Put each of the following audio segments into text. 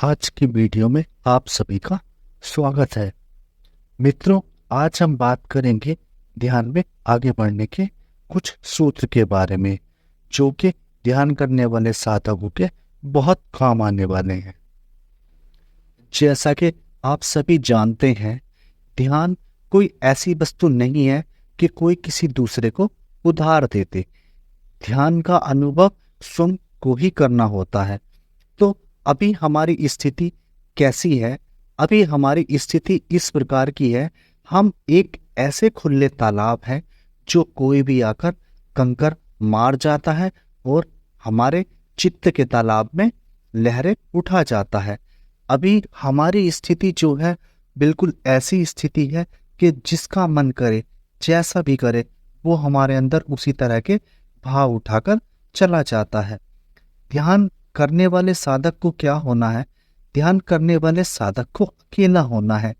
आज की वीडियो में आप सभी का स्वागत है। मित्रों, आज हम बात करेंगे ध्यान में आगे बढ़ने के कुछ सूत्र के बारे में, जो कि ध्यान करने वाले साधकों के बहुत काम आने वाले हैं। जैसा कि आप सभी जानते हैं, ध्यान कोई ऐसी वस्तु नहीं है कि कोई किसी दूसरे को उधार देते। ध्यान का अनुभव स्वयं को ही करना होता है। तो अभी हमारी स्थिति कैसी है? अभी हमारी स्थिति इस प्रकार की है, हम एक ऐसे खुले तालाब हैं जो कोई भी आकर कंकर मार जाता है और हमारे चित्त के तालाब में लहरें उठा जाता है। अभी हमारी स्थिति जो है बिल्कुल ऐसी स्थिति है कि जिसका मन करे, जैसा भी करे, वो हमारे अंदर उसी तरह के भाव उठाकर चला जाता है। ध्यान करने वाले साधक को क्या होना है? ध्यान करने वाले साधक को अकेला होना है।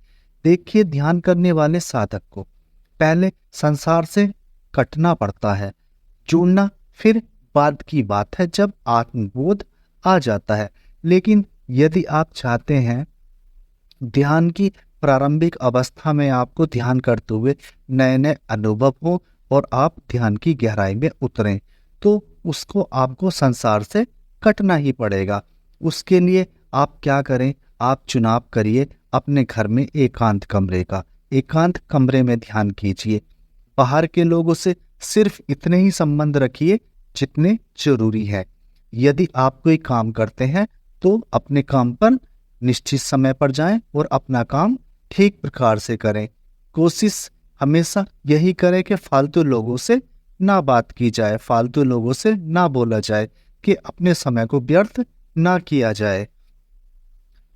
देखिए, ध्यान करने वाले साधक को पहले संसार से कटना पड़ता है, जुड़ना फिर बाद की बात है जब आत्मबोध आ जाता है। लेकिन यदि आप चाहते हैं ध्यान की प्रारंभिक अवस्था में आपको ध्यान करते हुए नए नए अनुभव हो और आप ध्यान की गहराई में उतरें, तो उसको आपको संसार से कटना ही पड़ेगा। उसके लिए आप क्या करें? आप चुनाव करिए अपने घर में एकांत कमरे का। एकांत कमरे में ध्यान कीजिए। बाहर के लोगों से सिर्फ इतने ही संबंध रखिए जितने जरूरी है। यदि आप कोई काम करते हैं तो अपने काम पर निश्चित समय पर जाएं और अपना काम ठीक प्रकार से करें। कोशिश हमेशा यही करें कि फालतू लोगों से ना बात की जाए, फालतू लोगों से ना बोला जाए, कि अपने समय को व्यर्थ ना किया जाए।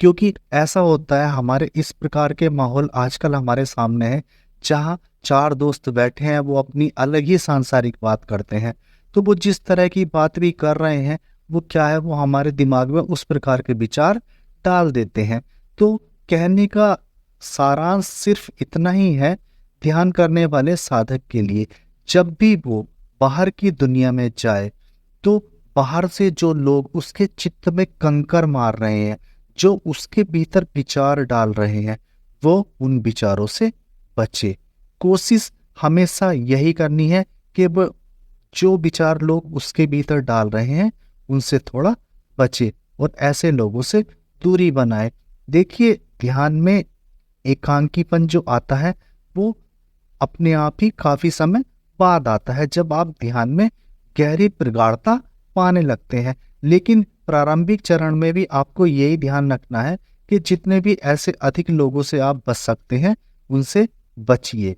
क्योंकि ऐसा होता है, हमारे इस प्रकार के माहौल आजकल हमारे सामने है, जहाँ चार दोस्त बैठे हैं, वो अपनी अलग ही सांसारिक बात करते हैं। तो वो जिस तरह की बात भी कर रहे हैं, वो क्या है, वो हमारे दिमाग में उस प्रकार के विचार डाल देते हैं। तो कहने का सारांश सिर्फ इतना ही है, ध्यान करने वाले साधक के लिए जब भी वो बाहर की दुनिया में जाए, तो बाहर से जो लोग उसके चित्त में कंकर मार रहे हैं, जो उसके भीतर विचार डाल रहे हैं, वो उन विचारों से बचे। कोशिश हमेशा यही करनी है कि वो जो विचार लोग उसके भीतर डाल रहे हैं उनसे थोड़ा बचे और ऐसे लोगों से दूरी बनाए। देखिए, ध्यान में एकांकीपन जो आता है वो अपने आप ही काफी समय बाद आता है, जब आप ध्यान में गहरी प्रगाढ़ता पाने लगते हैं। लेकिन प्रारंभिक चरण में भी आपको यही ध्यान रखना है कि जितने भी ऐसे अधिक लोगों से आप बच सकते हैं उनसे बचिए,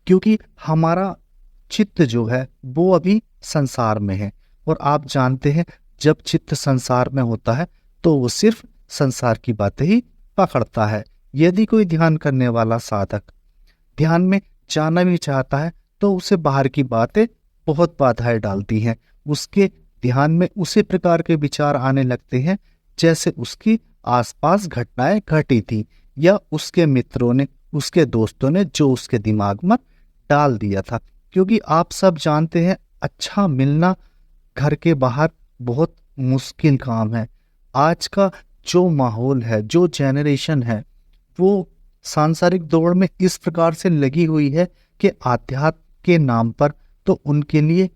क्योंकि हमारा चित्त जो है वो अभी संसार में है। और आप जानते हैं, जब चित्त संसार में होता है तो वो सिर्फ संसार की बातें ही पकड़ता है। यदि कोई ध्यान करने वाला साधक ध्यान में जाना भी चाहता है तो उसे बाहर की बातें बहुत बाधाएं डालती हैं। उसके ध्यान में उसी प्रकार के विचार आने लगते हैं जैसे उसकी आसपास घटनाएं घटी थी, या उसके मित्रों ने, उसके दोस्तों ने जो उसके दिमाग में डाल दिया था। क्योंकि आप सब जानते हैं, अच्छा मिलना घर के बाहर बहुत मुश्किल काम है। आज का जो माहौल है, जो जेनरेशन है, वो सांसारिक दौड़ में इस प्रकार से लगी हुई है कि आध्यात्म के नाम पर तो उनके लिए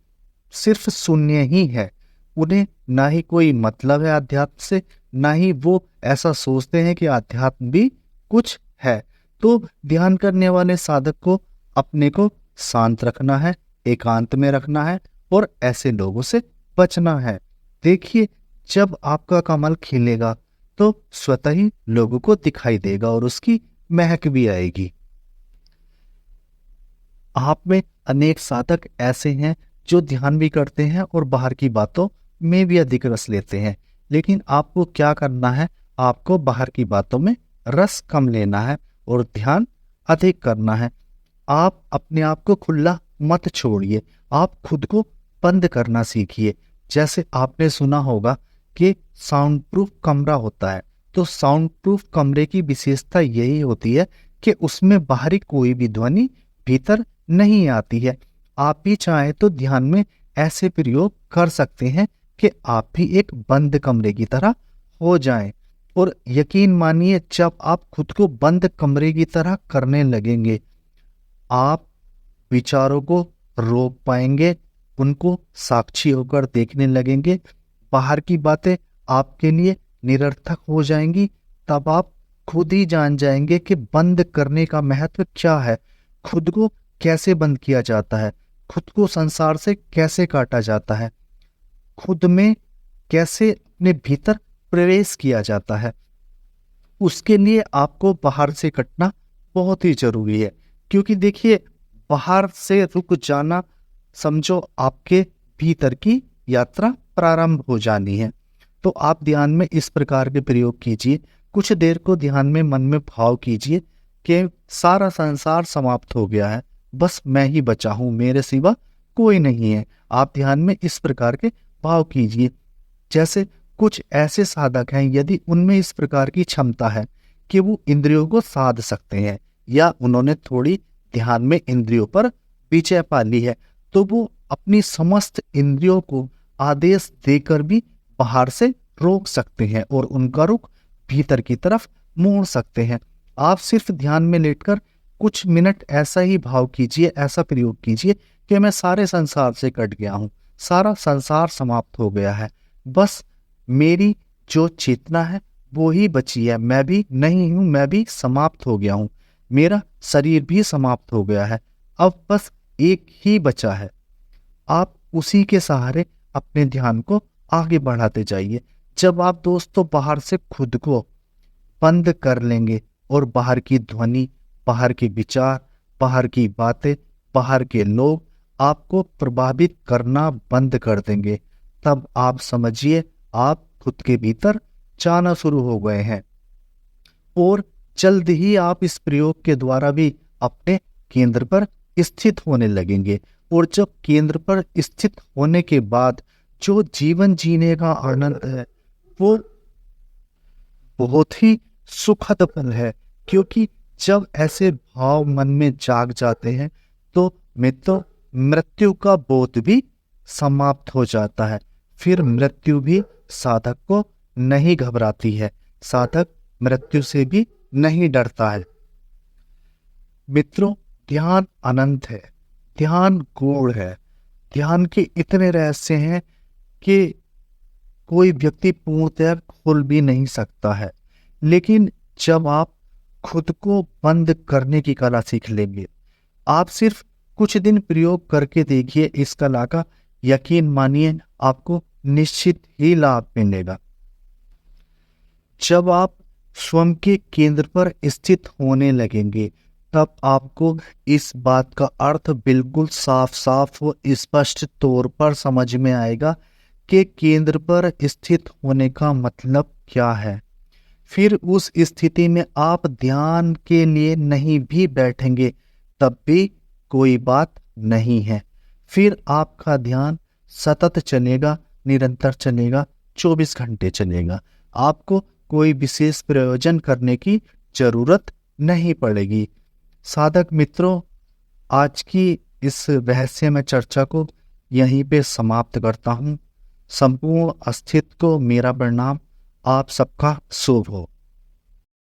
सिर्फ शून्य ही है। उन्हें ना ही कोई मतलब है अध्यात्म से, ना ही वो ऐसा सोचते हैं कि अध्यात्म भी कुछ है। तो ध्यान करने वाले साधक को अपने को शांत रखना है, एकांत में रखना है और ऐसे लोगों से बचना है। देखिए, जब आपका कमल खिलेगा तो स्वतः ही लोगों को दिखाई देगा और उसकी महक भी आएगी। आप में अनेक साधक ऐसे हैं जो ध्यान भी करते हैं और बाहर की बातों में भी अधिक रस लेते हैं। लेकिन आपको क्या करना है? आपको बाहर की बातों में रस कम लेना है और ध्यान अधिक करना है। आप अपने आप को खुला मत छोड़िए, आप खुद को बंद करना सीखिए। जैसे आपने सुना होगा कि साउंड प्रूफ कमरा होता है, तो साउंड प्रूफ कमरे की विशेषता यही होती है कि उसमें बाहरी कोई भी ध्वनि भीतर नहीं आती है। आप भी चाहे तो ध्यान में ऐसे प्रयोग कर सकते हैं कि आप भी एक बंद कमरे की तरह हो जाएं। और यकीन मानिए जब आप खुद को बंद कमरे की तरह करने लगेंगे, आप विचारों को रोक पाएंगे, उनको साक्षी होकर देखने लगेंगे। बाहर की बातें आपके लिए निरर्थक हो जाएंगी। तब आप खुद ही जान जाएंगे कि बंद करने का महत्व क्या है, खुद को कैसे बंद किया जाता है, खुद को संसार से कैसे काटा जाता है, खुद में कैसे अपने भीतर प्रवेश किया जाता है। उसके लिए आपको बाहर से कटना बहुत ही जरूरी है, क्योंकि देखिए बाहर से रुक जाना समझो आपके भीतर की यात्रा प्रारंभ हो जानी है। तो आप ध्यान में इस प्रकार के प्रयोग कीजिए। कुछ देर को ध्यान में मन में भाव कीजिए कि सारा संसार समाप्त हो गया है, बस मैं ही बचा हूं, मेरे सिवा कोई नहीं है। आप ध्यान में इस प्रकार के भाव कीजिए। जैसे कुछ ऐसे साधक हैं, यदि उनमें इस प्रकार की क्षमता है कि वो इंद्रियों को साध सकते हैं, या उन्होंने थोड़ी ध्यान में इंद्रियों पर विजय पा ली है, तो वो अपनी समस्त इंद्रियों को आदेश देकर भी बाहर से रोक सकते हैं और उनका रुख भीतर की तरफ मोड़ सकते हैं। आप सिर्फ ध्यान में लेटकर कुछ मिनट ऐसा ही भाव कीजिए, ऐसा प्रयोग कीजिए कि मैं सारे संसार से कट गया हूं, सारा संसार समाप्त हो गया है, बस मेरी जो चेतना है वो ही बची है, मैं भी नहीं हूं, मैं भी समाप्त हो गया हूं, मेरा शरीर भी समाप्त हो गया है, अब बस एक ही बचा है। आप उसी के सहारे अपने ध्यान को आगे बढ़ाते जाइए। जब आप दोस्तों बाहर से खुद को बंद कर लेंगे और बाहर की ध्वनि, बाहर के विचार, बाहर की बातें, बाहर के लोग आपको प्रभावित करना बंद कर देंगे, तब आप समझिए आप खुद के भीतर जाना शुरू हो गए हैं। और जल्द ही आप इस प्रयोग के द्वारा भी अपने केंद्र पर स्थित होने लगेंगे। और जब केंद्र पर स्थित होने के बाद जो जीवन जीने का आनंद है वो बहुत ही सुखद पल है, क्योंकि जब ऐसे भाव मन में जाग जाते हैं तो मित्रों मृत्यु का बोध भी समाप्त हो जाता है। फिर मृत्यु भी साधक को नहीं घबराती है, साधक मृत्यु से भी नहीं डरता है। मित्रों ध्यान अनंत है, ध्यान गूढ़ है, ध्यान के इतने रहस्य हैं कि कोई व्यक्ति पूर्णतः खोल भी नहीं सकता है। लेकिन जब आप खुद को बंद करने की कला सीख लेंगे, आप सिर्फ कुछ दिन प्रयोग करके देखिए इस कला का, यकीन मानिए आपको निश्चित ही लाभ मिलेगा। जब आप स्वयं के केंद्र पर स्थित होने लगेंगे तब आपको इस बात का अर्थ बिल्कुल साफ साफ व स्पष्ट तौर पर समझ में आएगा कि केंद्र पर स्थित होने का मतलब क्या है। फिर उस स्थिति में आप ध्यान के लिए नहीं भी बैठेंगे तब भी कोई बात नहीं है। फिर आपका ध्यान सतत चलेगा, निरंतर चलेगा, 24 घंटे चलेगा। आपको कोई विशेष प्रयोजन करने की जरूरत नहीं पड़ेगी। साधक मित्रों, आज की इस रहस्यमय चर्चा को यहीं पे समाप्त करता हूँ। संपूर्ण अस्तित्व को मेरा प्रणाम। आप सबका शुभ हो।